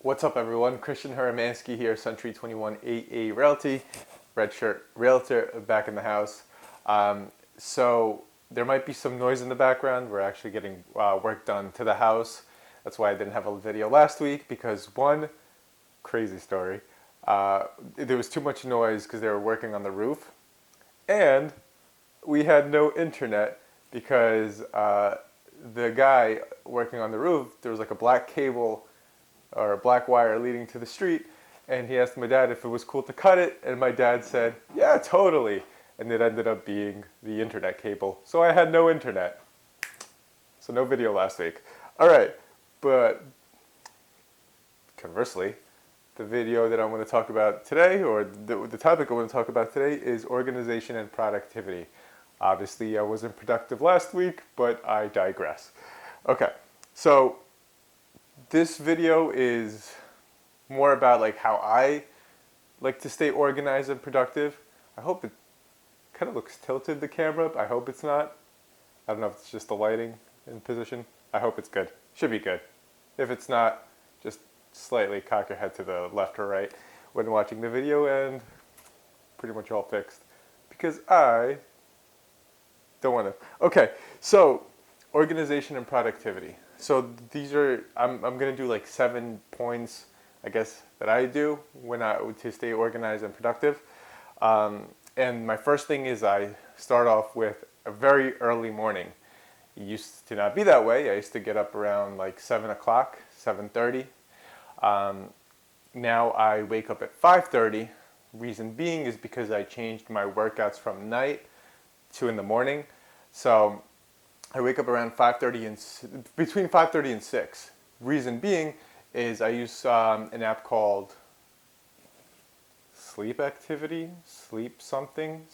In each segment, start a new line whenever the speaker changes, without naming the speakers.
What's up, everyone? Christian Hermansky here, Century 21 AA Realty, Red Shirt Realtor, back in the house. So there might be some noise in the background. We're actually getting work done to the house. That's why I didn't have a video last week, because one, crazy story, there was too much noise because they were working on the roof, and we had no internet because the guy working on the roof, there was like a black cable or a black wire leading to the street, and he asked my dad if it was cool to cut it, and my dad said, yeah, totally, and it ended up being the internet cable, so I had no internet. So no video last week. Alright, but conversely, the video that I want to talk about today, or the topic I want to talk about today, is organization and productivity. Obviously, I wasn't productive last week, but I digress. Okay, so this video is more about like how I like to stay organized and productive. I hope it kind of looks tilted, the camera. I hope it's not. I don't know if it's just the lighting in position. I hope it's good. Should be good. If it's not, just slightly cock your head to the left or right when watching the video, and pretty much all fixed. Because I don't want to. Okay, so organization and productivity. So these are, I'm going to do like 7 points, I guess, that I do to stay organized and productive. And my first thing is I start off with a very early morning. It used to not be that way. I used to get up around like 7 o'clock, 7:30. Now I wake up at 5:30. Reason being is because I changed my workouts from night to in the morning. So I wake up around 5:30 and between 5:30 and 6. Reason being is I use an app called Sleep something.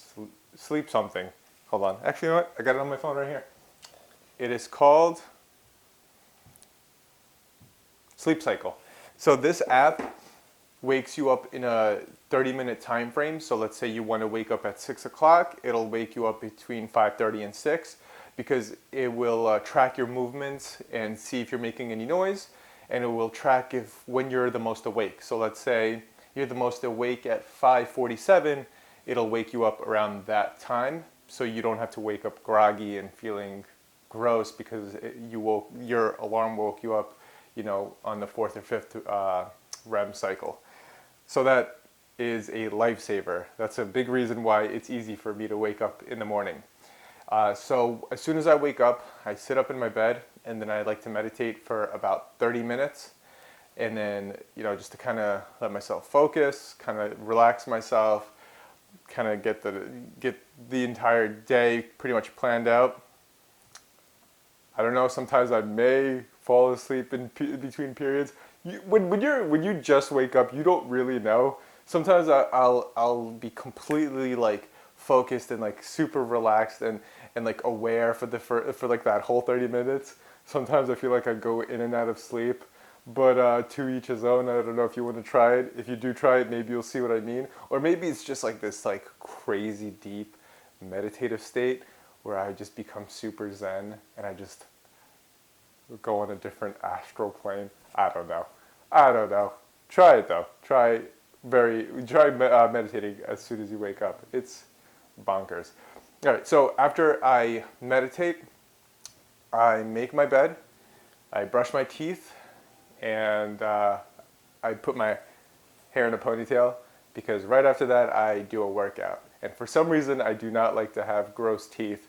Hold on. Actually, you know what? I got it on my phone right here. It is called Sleep Cycle. So this app wakes you up in a 30-minute time frame. So let's say you want to wake up at 6 o'clock. It'll wake you up between 5:30 and 6. Because it will track your movements and see if you're making any noise, and it will track when you're the most awake. So let's say you're the most awake at 5:47, it'll wake you up around that time, so you don't have to wake up groggy and feeling gross because your alarm woke you up, on the 4th or 5th REM cycle. So that is a lifesaver. That's a big reason why it's easy for me to wake up in the morning. So as soon as I wake up, I sit up in my bed, and then I like to meditate for about 30 minutes. And then, just to kind of let myself focus, kind of relax myself, kind of get the entire day pretty much planned out. I don't know, sometimes I may fall asleep in between periods. When you just wake up, you don't really know. Sometimes I'll be completely like focused and like super relaxed and like aware for like that whole 30 minutes. Sometimes I feel like I go in and out of sleep, but to each his own. I don't know if you want to try it. If you do try it, maybe you'll see what I mean. Or maybe it's just like this like crazy deep meditative state where I just become super zen and I just go on a different astral plane. I don't know. Try it though. Try meditating as soon as you wake up. It's bonkers. All right, so after I meditate, I make my bed, I brush my teeth, and I put my hair in a ponytail, because right after that I do a workout. And for some reason I do not like to have gross teeth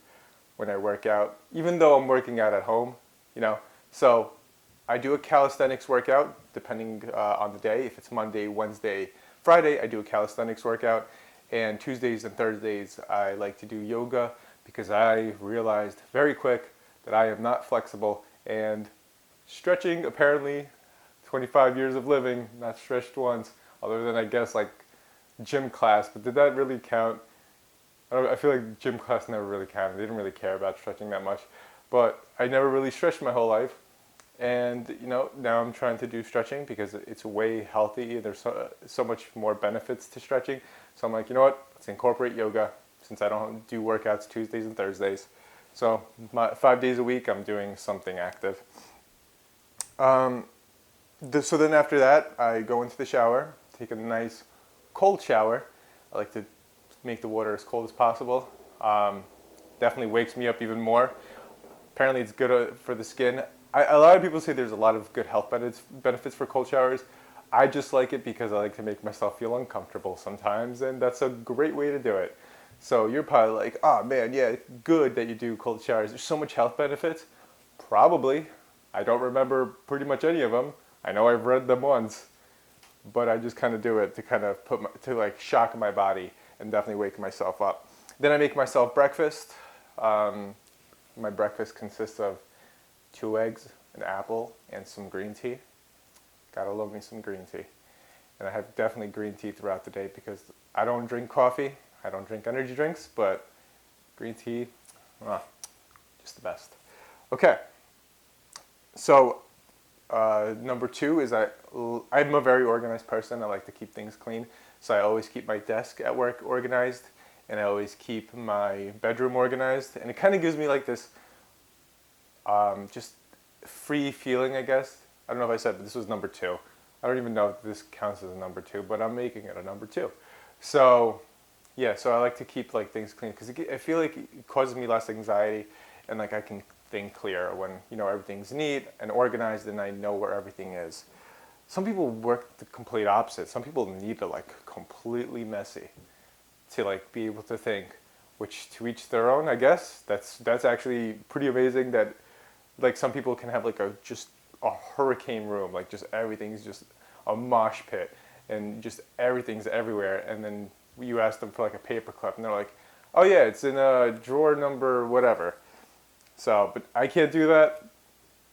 when I work out, even though I'm working out at home, So I do a calisthenics workout depending on the day. If it's Monday, Wednesday, Friday, I do a calisthenics workout. And Tuesdays and Thursdays, I like to do yoga, because I realized very quick that I am not flexible. And stretching, apparently, 25 years of living, not stretched once, other than I guess like gym class. But did that really count? I feel like gym class never really counted. They didn't really care about stretching that much. But I never really stretched my whole life. And now I'm trying to do stretching because it's way healthy. There's so much more benefits to stretching. So I'm like, you know what? Let's incorporate yoga, since I don't do workouts Tuesdays and Thursdays. So 5 days a week, I'm doing something active. So then after that, I go into the shower, take a nice cold shower. I like to make the water as cold as possible. Definitely wakes me up even more. Apparently, it's good for the skin. A lot of people say there's a lot of good health benefits for cold showers. I just like it because I like to make myself feel uncomfortable sometimes, and that's a great way to do it. So you're probably like, oh man, yeah, good that you do cold showers. There's so much health benefits. Probably. I don't remember pretty much any of them. I know I've read them once, but I just kind of do it to kind of to like shock my body and definitely wake myself up. Then I make myself breakfast. My breakfast consists of 2 eggs, an apple, and some green tea. Gotta love me some green tea. And I have definitely green tea throughout the day because I don't drink coffee. I don't drink energy drinks, but green tea, just the best. Okay, so number 2 is I'm a very organized person. I like to keep things clean. So I always keep my desk at work organized, and I always keep my bedroom organized. And it kind of gives me like this just free feeling, I guess. I don't know if I said, but this was number 2. I don't even know if this counts as a number 2, but I'm making it a number 2. So yeah, so I like to keep like things clean because I feel like it causes me less anxiety, and like I can think clear when everything's neat and organized and I know where everything is. Some people work the complete opposite. Some people need to like completely messy to like be able to think, which to each their own, I guess. That's actually pretty amazing that like some people can have like just a hurricane room, like just everything's just a mosh pit and just everything's everywhere, and then you ask them for like a paper clip and they're like, oh yeah, it's in a drawer number whatever. So, but I can't do that.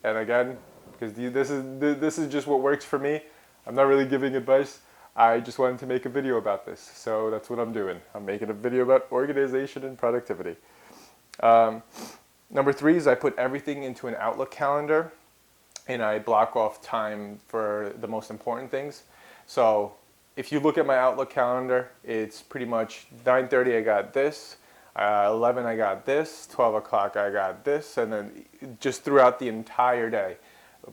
And again, because this is just what works for me. I'm not really giving advice. I just wanted to make a video about this. So that's what I'm doing. I'm making a video about organization and productivity. Number 3 is I put everything into an Outlook calendar, and I block off time for the most important things. So if you look at my Outlook calendar, it's pretty much 9:30 I got this, 11 I got this, 12 o'clock I got this, and then just throughout the entire day,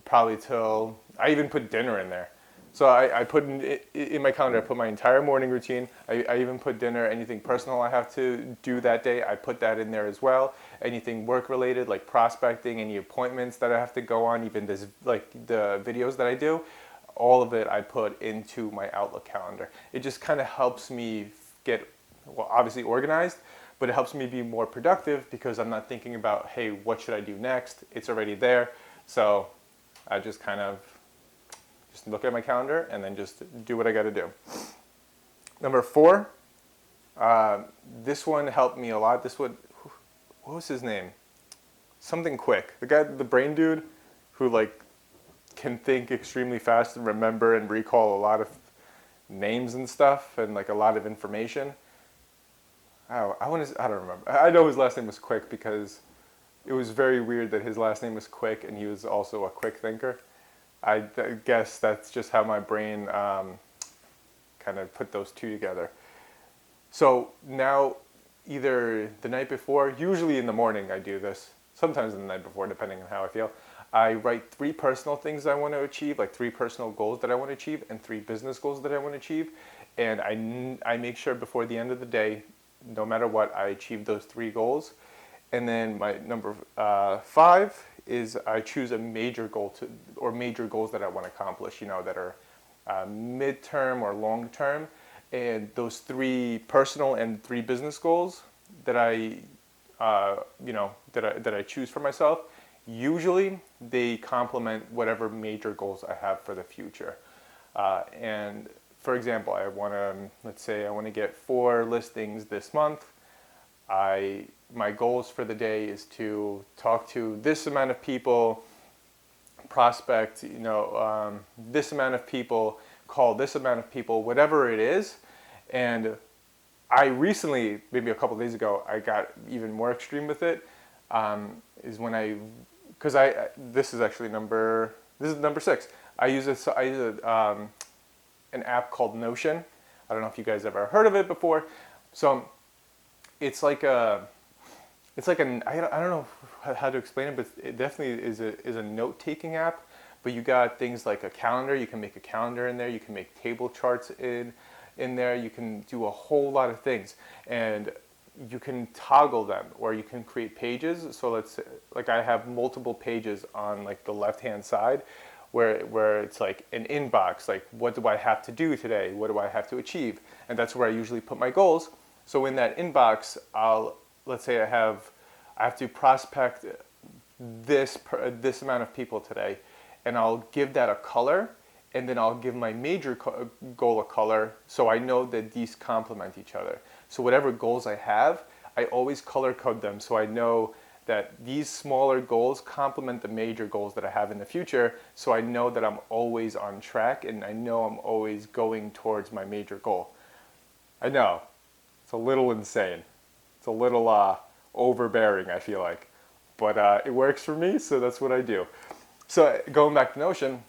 probably till, I even put dinner in there. So I put in my calendar, I put my entire morning routine. I even put dinner, anything personal I have to do that day, I put that in there as well. Anything work related, like prospecting, any appointments that I have to go on, even this, like the videos that I do, all of it I put into my Outlook calendar. It just kind of helps me get, well, obviously organized, but it helps me be more productive because I'm not thinking about, hey, what should I do next? It's already there. So I just kind of just look at my calendar and then just do what I got to do. Number 4, this one helped me a lot. What was his name? Something Quick. The guy, the brain dude, who like can think extremely fast and remember and recall a lot of names and stuff and like a lot of information. I don't remember. I know his last name was Quick because it was very weird that his last name was Quick and he was also a quick thinker. I guess that's just how my brain kind of put those two together. So now, either the night before, usually in the morning I do this, sometimes in the night before, depending on how I feel, I write 3 personal things I want to achieve, like 3 personal goals that I want to achieve, and 3 business goals that I want to achieve. And I make sure before the end of the day, no matter what, I achieve those 3 goals. And then my number 5 is I choose a major goal or major goals that I want to accomplish, that are midterm or long term. And those 3 personal and 3 business goals that that I choose for myself, usually they complement whatever major goals I have for the future. And for example, let's say I want to get 4 listings this month. My goals for the day is to talk to this amount of people, prospect, this amount of people, call this amount of people, whatever it is. And I recently, maybe a couple of days ago, I got even more extreme with it. Is when this is actually number 6. I use an app called Notion. I don't know if you guys ever heard of it before. So it's like I don't know how to explain it, but it definitely is a note-taking app. But you got things like a calendar. You can make a calendar in there. You can make table charts in there. You can do a whole lot of things, and you can toggle them, or you can create pages. So let's say, like I have multiple pages on like the left hand side where it's like an inbox, like what do I have to do today? What do I have to achieve? And that's where I usually put my goals. So in that inbox, let's say I have to prospect this amount of people today, and I'll give that a color, and then I'll give my major goal a color, so I know that these complement each other. So whatever goals I have, I always color code them, so I know that these smaller goals complement the major goals that I have in the future, so I know that I'm always on track, and I know I'm always going towards my major goal. I know, it's a little insane. It's a little overbearing, I feel like. But it works for me, so that's what I do. So going back to Notion,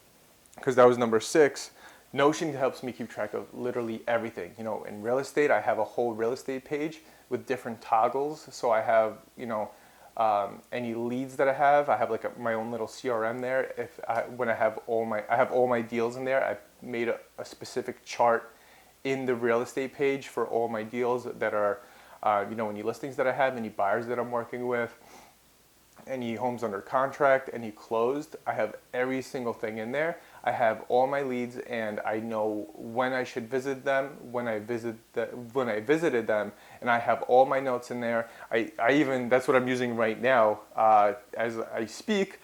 because that was number 6, Notion helps me keep track of literally everything. You know, in real estate, I have a whole real estate page with different toggles. So I have, you know, any leads that I have like my own little CRM there. When I have all my deals in there, I made a specific chart in the real estate page for all my deals that are, you know, any listings that I have, any buyers that I'm working with, any homes under contract, any closed. I have every single thing in there. I have all my leads, and I know when I should visit them, when I visited them, and I have all my notes in there. I even, that's what I'm using right now as I speak.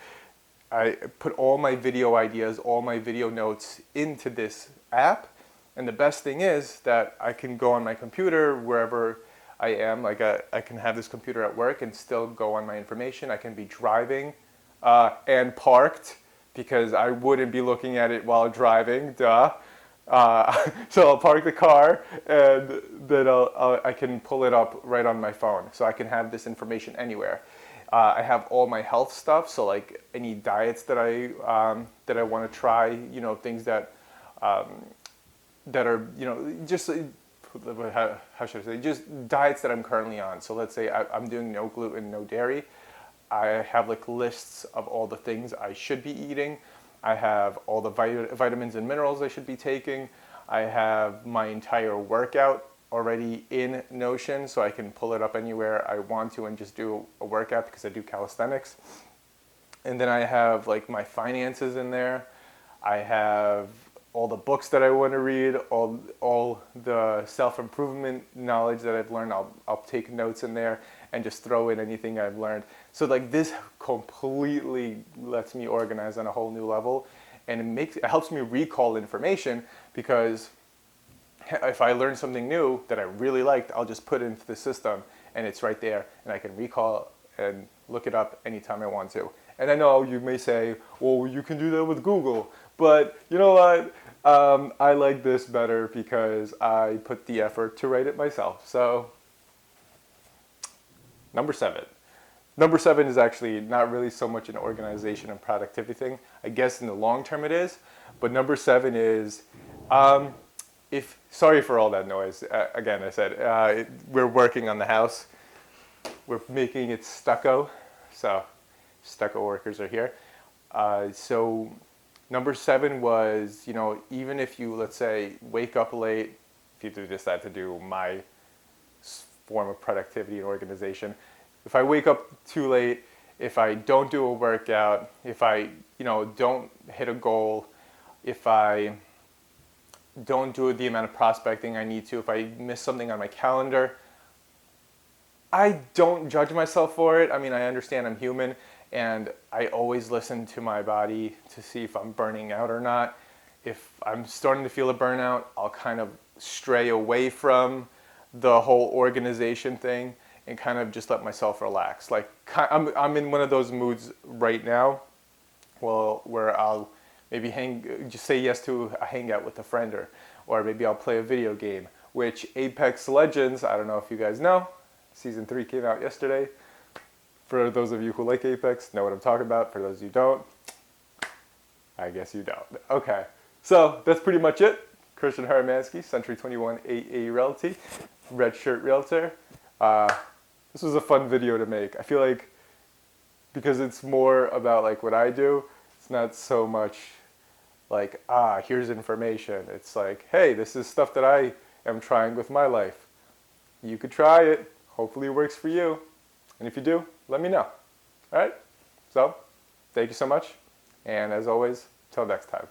I put all my video ideas, all my video notes into this app, and the best thing is that I can go on my computer wherever I am. Like I can have this computer at work and still go on my information. I can be driving and parked, because I wouldn't be looking at it while driving, duh. So I'll park the car, and then I can pull it up right on my phone. So I can have this information anywhere. I have all my health stuff, so like any diets that I want to try, you know, things that are, you know, just how should I say, just diets that I'm currently on. So let's say I'm doing no gluten, no dairy. I have like lists of all the things I should be eating. I have all the vitamins and minerals I should be taking. I have my entire workout already in Notion, so I can pull it up anywhere I want to and just do a workout, because I do calisthenics. And then I have like my finances in there. I have all the books that I want to read, all the self-improvement knowledge that I've learned. I'll take notes in there and just throw in anything I've learned. So like this completely lets me organize on a whole new level, and it helps me recall information, because if I learn something new that I really liked, I'll just put it into the system and it's right there, and I can recall and look it up anytime I want to. And I know you may say, well, you can do that with Google, but you know what? I like this better because I put the effort to write it myself. So Number 7. Number 7 is actually not really so much an organization and productivity thing. I guess in the long term it is, but number 7 is, sorry for all that noise. Again, I said, we're working on the house. We're making it stucco, so stucco workers are here. So number 7 was, you know, even if you, let's say, wake up late, if you do decide to do my form of productivity and organization. If I wake up too late, if I don't do a workout, if I, you know, don't hit a goal, if I don't do the amount of prospecting I need to, if I miss something on my calendar, I don't judge myself for it. I mean, I understand I'm human, and I always listen to my body to see if I'm burning out or not. If I'm starting to feel a burnout, I'll kind of stray away from the whole organization thing and kind of just let myself relax. Like I'm in one of those moods right now, well, where I'll maybe just say yes to a hangout with a friend, or maybe I'll play a video game, which Apex Legends, I don't know if you guys know, Season 3 came out yesterday. For those of you who like Apex, know what I'm talking about. For those who don't, I guess you don't. Okay, so that's pretty much it. Christian Haramansky, Century 21 AA Realty, Red Shirt Realtor. This was a fun video to make. I feel like because it's more about like what I do, It's not so much like, here's information. It's like, hey, this is stuff that I am trying with my life. You could try it. Hopefully it works for you. And if you do, let me know. All right? So, thank you so much. And as always, till next time.